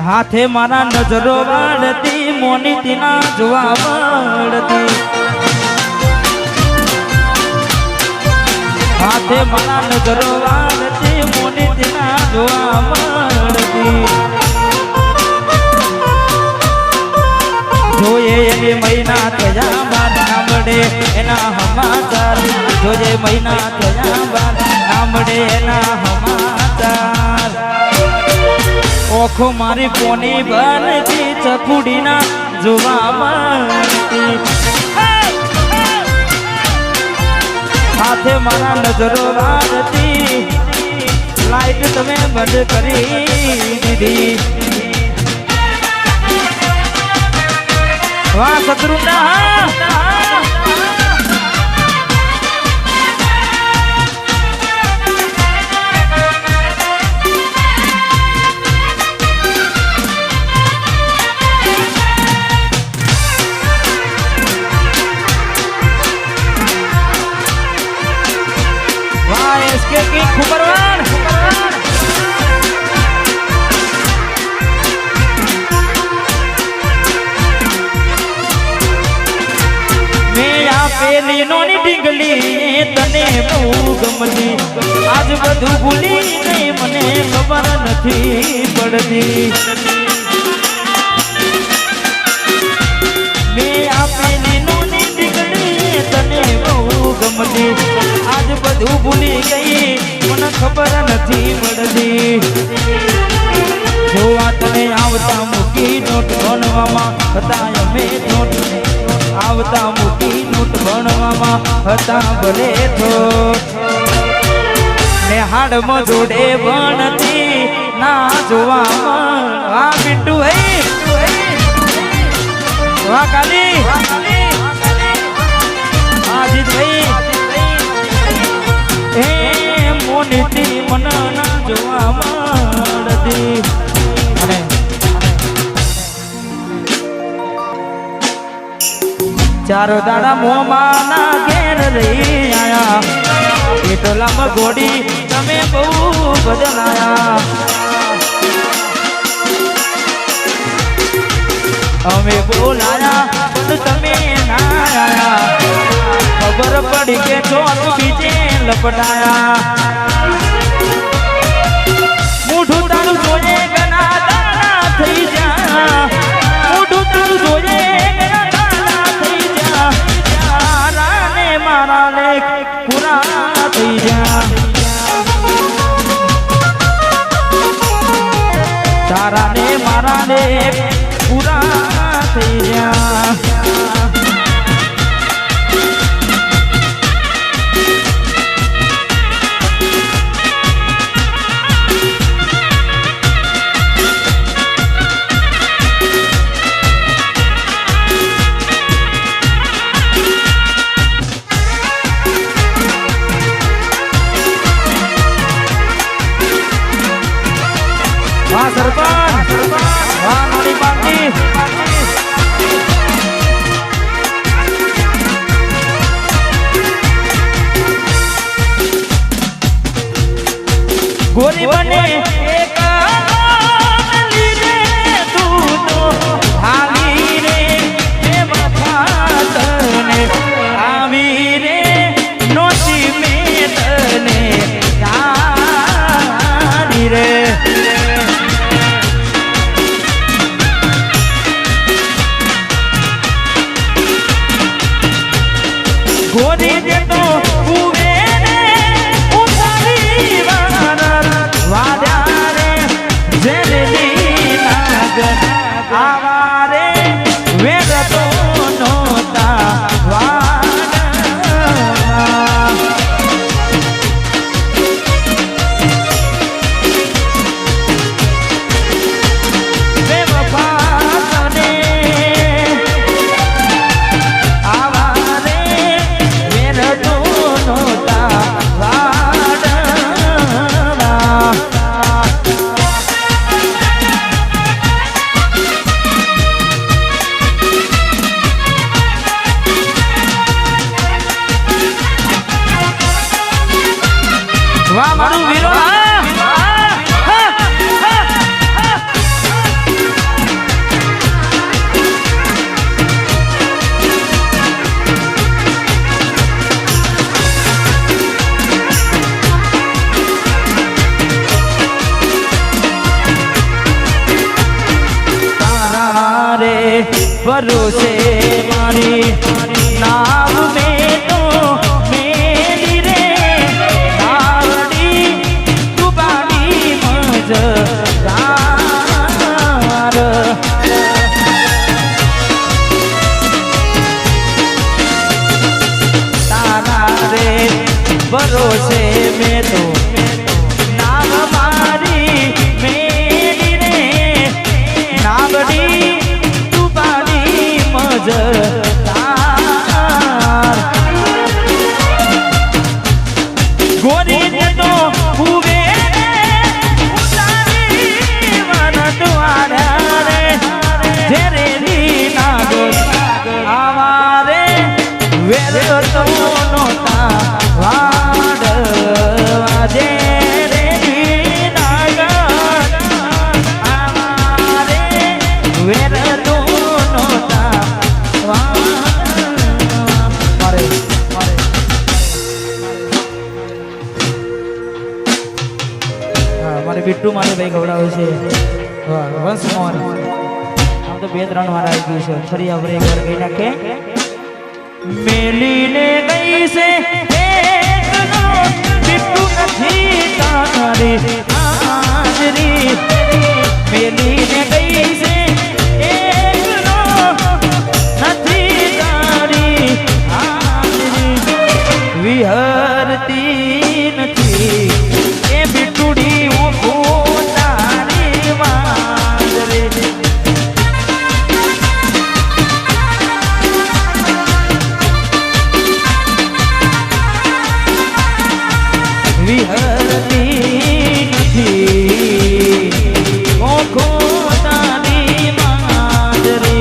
હાથે મારા નજરો વાળતી મોની તીના જોવા મળતી હાથે મારા નજરો વાળતી મોની તીના જોવા મળતી જોઈએ એને મહિના થયા બાદ ના મળે એના સમાચાર જોઈએ મહિના થયા બાદ ના મળે એના સમાચાર ઓખો મારી પોની બનતી ચકુડીના જોવા મળતી હાથે મારા નજરો વાળતી લાઈટ તમે બંધ કરી દીધી વાહ શત્રુના इसके की खुबरवान मैं आ पेली नोनी ढींगली तने बહુ ગમતી આજ બધું ભૂલી ગઈ મને ખબર નથી પડતી मैं आ पेली नोनी ढીંગલી તને બહુ ગમતી આજ બધું ભૂલી ગઈ મને ખબર નથી પડતી જોવા તને આવતા મૂકી નોટ ભણવામાં હતા અમે નોટ આવતા મૂકી નોટ ભણવામાં હતા ભલે થોટ ને હાડમાં જોડે ભણતી ના જોવામાં આ પિન્ટુ હે વાહ કાલી આજીત ભાઈ હે મોનીતી મન ના જોવા મળતી અને ચારો દાડા મોમાના ઘેર રહી આયા એટલામાં ગોડી તમે બહુ બદલાયા અમે બોલાયા પણ તમે ના આયા ખબર પડી કે ચોર બીજે લપટાયા મૂઠું તારું જોઈએ ગના દાણા થઈ જા મૂઠું તારું જોઈએ ગના દાણા થઈ જા તારા ને મારા લેખ પૂરા થઈ જા તારા ને મારા લેખ પૂરા થઈ જા વાહ સરપંચ વાહ નોની પાર્ટી ગોરી બને એક લીધે તું તો હાલી રે એ માથા તને આવી રે નોતી મેં તને જાની રે ગોરી દે તો ઉવે રે ઉતારી વારા વાદા ભરોસે મારી નાવ મેં તો મેલી રે નાવડી ડૂબાડી મજ તારા રે ભરોસે મેં તો નાવ મારી મેલી રે નાવડી ડૂબાડી મજ ગોરી ને તો હુવે ઉતારી મન દ્વારા રે જેરે રી નાગર આવારે વેર તો નોતા વાડવા જેરે રી નાગર આવારે વેર તો નોતા મારે મારે બિટ્ટુ મારે ભાઈ ખવડાવે છે વંશ મોહન આમ તો 2-3 વાર આવી ગયું છે ફરી આપણે એકવાર કહી નાખે મેલીને ગઈ છે એકલો બિટ્ટુ નથી તારી હાજરી મેલીને ગઈ છે એકલો નથી તારી હાજરી વિહરતી નથી એ બિટુડી ઉભો તારી વાંદરે વિહરતી નથી ઓખો તારી વાંદરે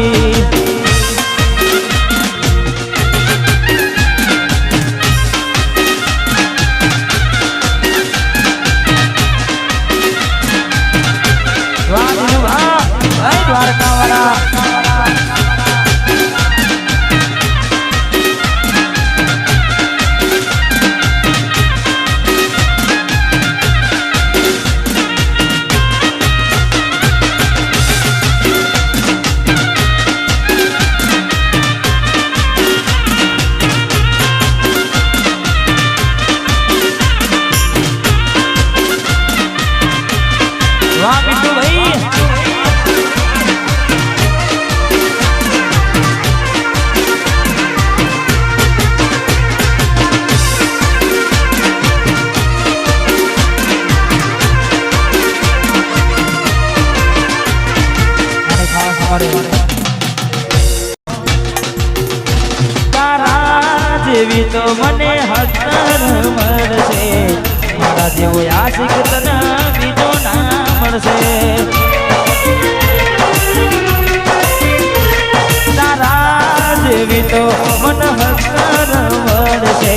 વાહ બિટ્ટુ ભાઈ તારા જેવી તો મને હસર મળશે મારા જેવો આશિક તને બીજો ના મળશે તારા જેવી તો મને હસર મળશે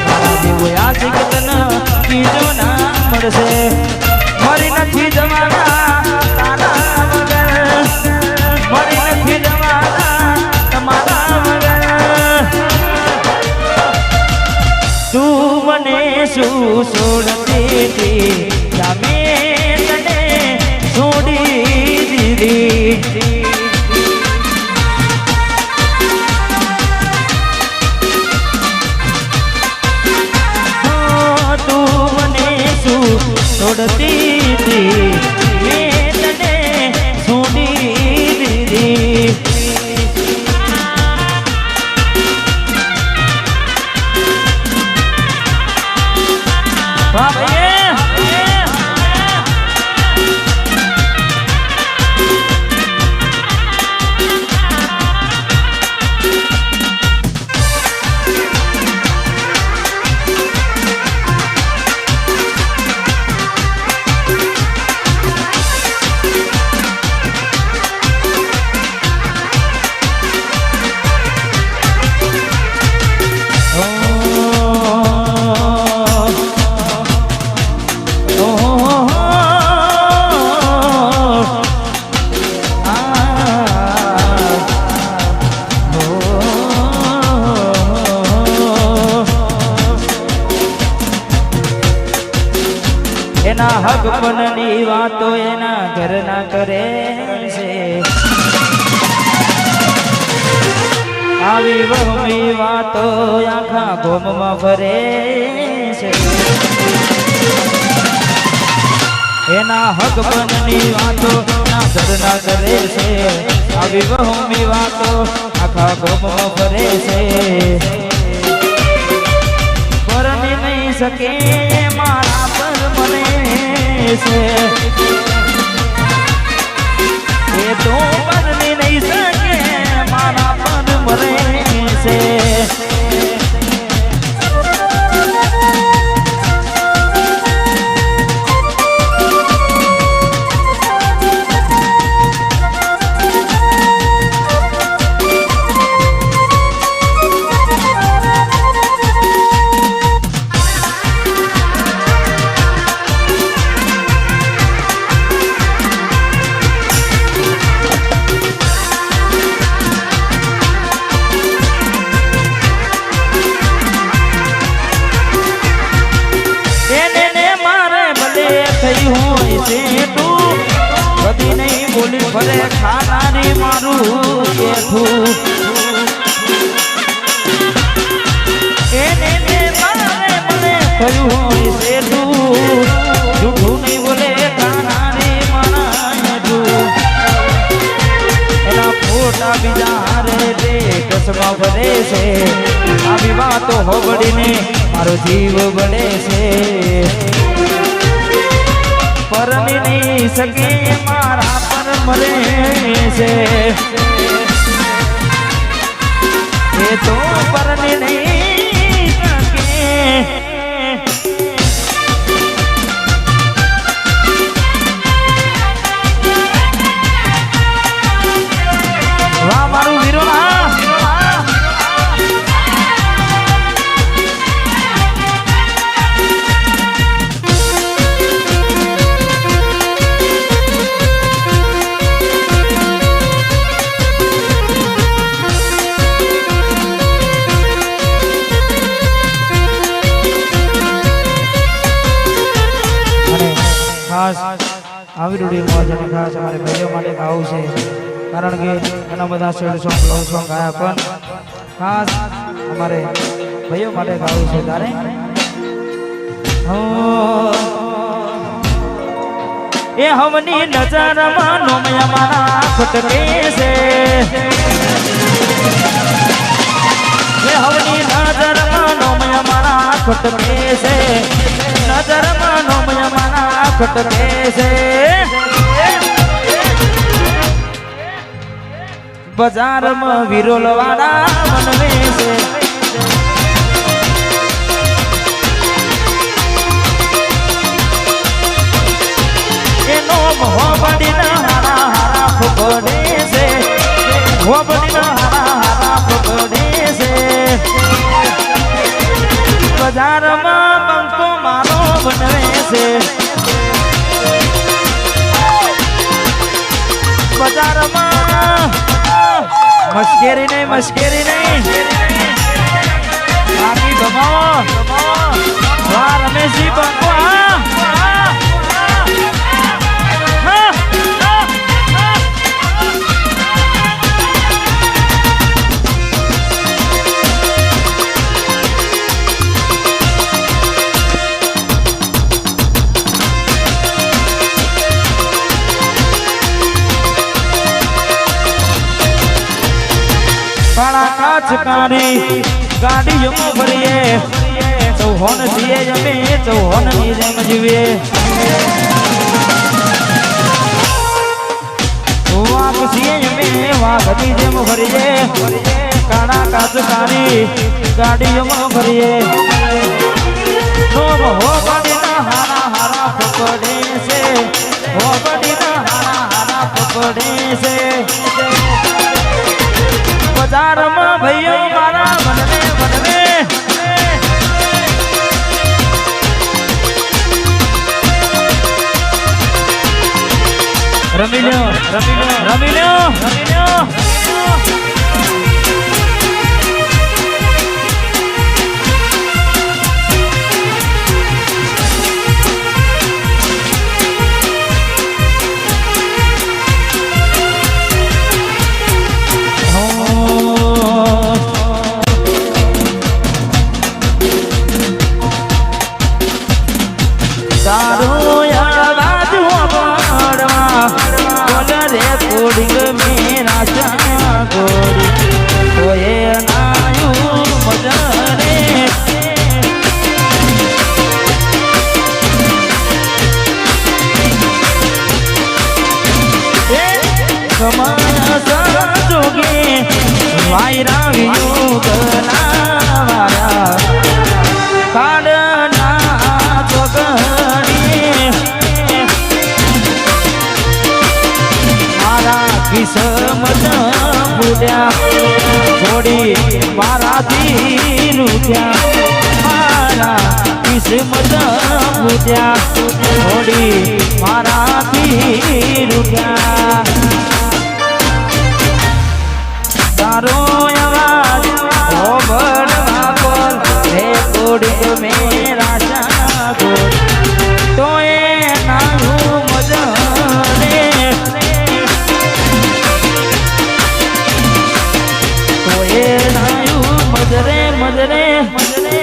મારા જેવો આશિક તને બીજો ના મળશે મરી નથી જવાના તારા વગર મરી નથી જવાના તમારા વગર તું મને શું છોડતી હતી તમે તને છોડી દીધી તું મને શું છોડતી હતી મેં તને છોડી દીધી વાહ ભાઈ એના હકપણની વાતો એના ઘરના કરે છે આવી વહમી વાતો આખા ગોમમાં ફરે છે એના હક બનની વાતો ના ધરના કરે છે આવી વહમી વાતો આખા ગોમમાં ફરે છે પરણી નહીં શકે મારા પર મને છે એ તો પરણી નહીં શકે મારા પર મને છે કદી નહીં બોલી ફરે ખાનારી મારું બેઠું એને મારે મને થયું હોય છે તું જૂઠું નહીં બોલે ખાનારી મારું એના ફોટા બીજા હારે રે કસમાં ભરે છે આવી વાતો હોબડીને મારો જીવ બળે છે પરણી નહીં શકે મારા પર મરે છે એ તો પરણી નહીં શકે વાહ મારું વીરો આવી રૂડીમાં જેને ખાસ અમારે ભાઈઓ માટે ગાવું છે કારણ કે ઘણા બધા શેડ સોંગ લવ સોંગ ગાયા પણ ખાસ અમારે ભાઈઓ માટે ગાવું છે તારે એ હવની નજરમાં નોમયા મારા ખટકે છે એ હવની નજરમાં નોમયા મારા ખટકે છે નજરમાં નોમયા મારા ખટકે છે બજારમાં વિરોલ વાળા મનવે છે એનો હોબડીના હારા હારા ફોડે છે હોબડીના હારા હારા ફોડે છે બજારમાં બંકો મારો બનવે છે બજારમાં મશ્કેરી નહીં બાકી ગમાવો વાહ રમેશજી બંકો કાચકારી ગાડીઓમાં ભરીએ ચૌહાણ છીએ જમે ચૌહાણની જેમ જીવીએ વાઘ છીએ જમે વાઘની જેમ ભરીએ કાળા કાચકારી ગાડીઓમાં ભરીએ હોબડીના હારા હારા પકડે છે હોબડીના હારા હારા પકડે છે બજારમાં ભાઈઓ મારા બનવે રમી લ્યો કોડિંગ મેરા ચાકોરી કોએ નાયું મજરે કમાયા સંજોગે વાયરા વિયુગલાવાયા કાળના ચોગડી મારા કિસ્મત બુડ્યા થોડી મારાથી રૂઠ્યા મારા કિસ્મત બુડ્યા થોડી મારાથી રૂઠ્યા તારો અવાજ ઓબળવા બોલ હે કોડિંગ મેરા ચાકોર તો એ નાયું મજરે તો એ નાયું મજરે મજરે મજરે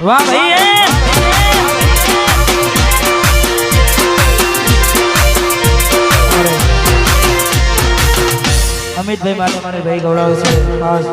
વાહ ભાઈ અમિતભાઈ માટે મારે ભાઈ ગૌરવ છે ખાસ